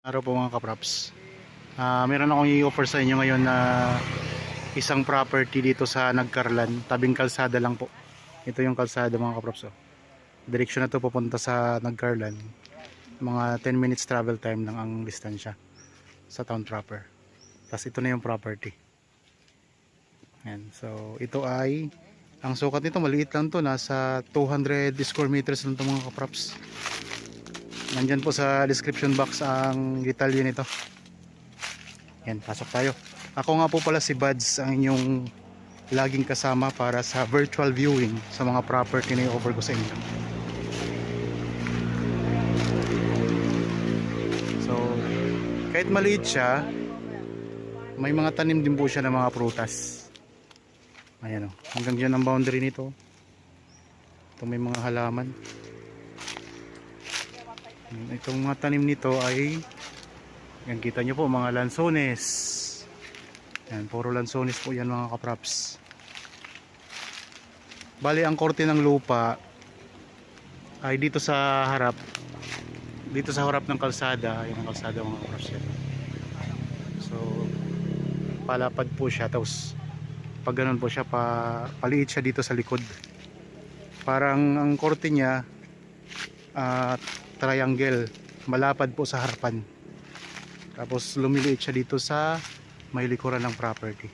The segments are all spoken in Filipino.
Araw po mga kapraps. Meron akong i-offer sa inyo ngayon na isang property dito sa Nagcarlan, tabing kalsada lang po. Ito yung kalsada mga kapraps. Direksyon na to pupunta sa Nagcarlan. Mga 10 minutes travel time lang ang distansya sa town proper. Tapos ito na yung property. Ayan. So ito ay, ang sukat nito maliit lang to, nasa 200 square meters lang to mga kapraps. Nandyan po sa description box ang detalye nito. Yan, pasok tayo. Ako nga po pala si Buds, ang inyong laging kasama para sa virtual viewing sa mga property na i-offer ko sa inyo. So, kahit maliit siya, may mga tanim din po siya ng mga prutas. Ayan o, hanggang dyan ang boundary nito. Ito may mga halaman. Itong mga tanim nito ay, yan kita nyo po, mga lansones. Yan, puro lansones po yan mga kapraps. Bali ang korte ng lupa ay dito sa harap, dito sa harap ng kalsada. Yan ang kalsada mga kapraps yan. So palapad po siya, tapos pag ganun po siya, paliit siya dito sa likod. Parang ang korte niya triangle, malapad po sa harapan. Tapos lumiliit siya dito sa may likuran ng property.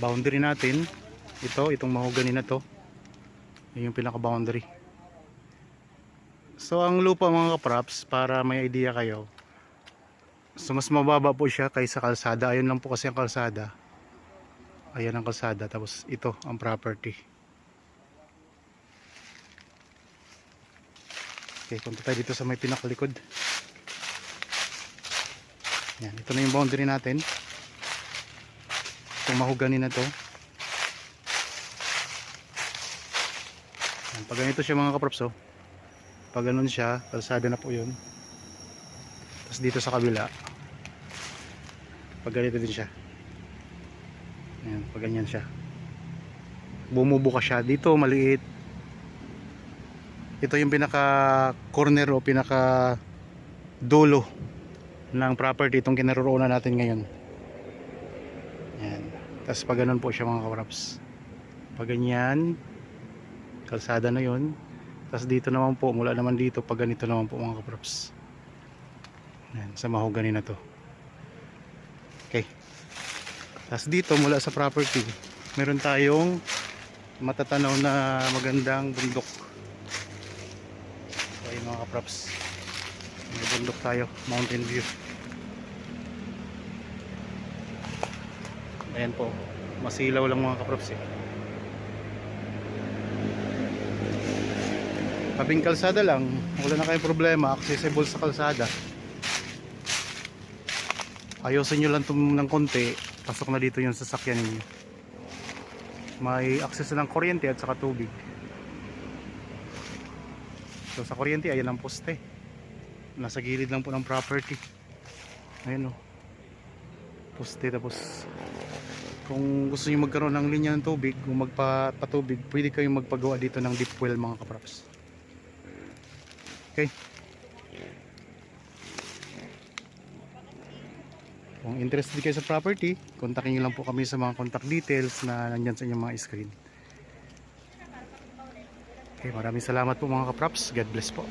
Boundary natin, itong mahogany na to, yun yung pinaka boundary. So ang lupa mga kapraps, para may idea kayo, so mas mababa po siya kaysa kalsada. Ayun lang po kasi ang kalsada. Ayan ang kalsada, tapos ito ang property. Okay, punta tayo dito sa may pinakalikod. Yan, ito na yung boundary natin. Itong mahogany na to. Yan, pag ganito siya mga kaprops, pag ganun siya, kalsada na po yun. Tapos dito sa kabila, pag ganito din siya. Yan, pag ganyan siya, bumubuka siya. Dito maliit. Ito yung pinaka corner o pinaka dulo ng property, itong kinaroroonan natin ngayon. Yan. Tapos pag ganun po siya mga kapraps, pag ganyan, kalsada na yun. Tapos dito naman po, mula naman dito, pag ganito naman po mga kapraps. Yan, sa mahogany na to. Okay. Tapos dito mula sa property, meron tayong matatanaw na magandang bundok. Ayun mga kapraps, may bundok tayo, mountain view. Ayan po, masilaw lang mga kapraps Tabing kalsada lang, wala na kayong problema, accessible sa kalsada. Ayusin nyo lang ng konti, pasok na dito yung sasakyan ninyo. May access ng kuryente at saka tubig. So sa kuryente, ayan ang poste. Nasa gilid lang po ng property. Ayan o, poste. Tapos kung gusto niyo magkaroon ng linya ng tubig, kung magpatubig, pwede kayong magpagawa dito ng deep well mga kapraps. Okay. Kung interested kayo sa property, kontakin nyo lang po kami sa mga contact details na nandyan sa inyong mga screen. Okay, maraming salamat po mga kapraps. God bless po.